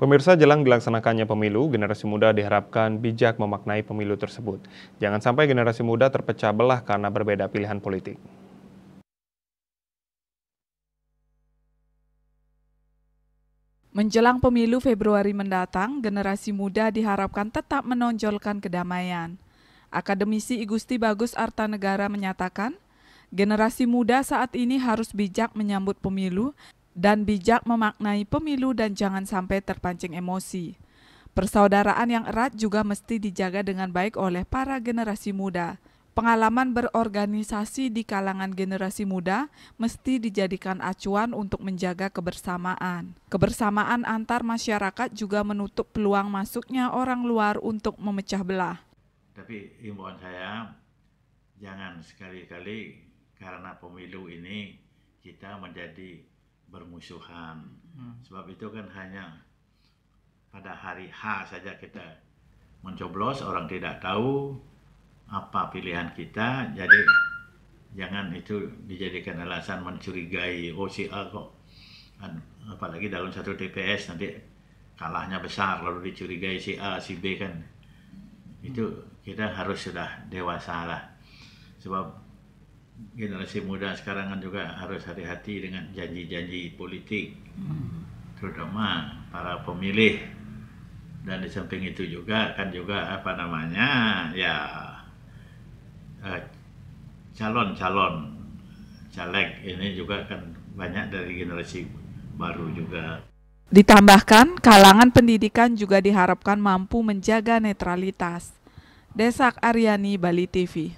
Pemirsa, jelang dilaksanakannya pemilu, generasi muda diharapkan bijak memaknai pemilu tersebut. Jangan sampai generasi muda terpecah belah karena berbeda pilihan politik. Menjelang pemilu Februari mendatang, generasi muda diharapkan tetap menonjolkan kedamaian. Akademisi I Gusti Bagus Artanegara menyatakan, generasi muda saat ini harus bijak menyambut pemilu dan bijak memaknai pemilu dan jangan sampai terpancing emosi. Persaudaraan yang erat juga mesti dijaga dengan baik oleh para generasi muda. Pengalaman berorganisasi di kalangan generasi muda mesti dijadikan acuan untuk menjaga kebersamaan. Kebersamaan antar masyarakat juga menutup peluang masuknya orang luar untuk memecah belah. Tapi himbauan saya, jangan sekali-kali karena pemilu ini kita menjadi bermusuhan. Sebab itu kan hanya pada hari H saja kita mencoblos, orang tidak tahu apa pilihan kita, jadi jangan itu dijadikan alasan mencurigai, oh si A kok, apalagi dalam satu TPS nanti kalahnya besar lalu dicurigai si A, si B kan. Itu kita harus sudah dewasa lah, sebab generasi muda sekarang kan juga harus hati-hati dengan janji-janji politik, terutama para pemilih. Dan di samping itu juga kan juga calon-calon caleg ini juga kan banyak dari generasi baru juga. Ditambahkan, kalangan pendidikan juga diharapkan mampu menjaga netralitas. Desak Aryani, Bali TV.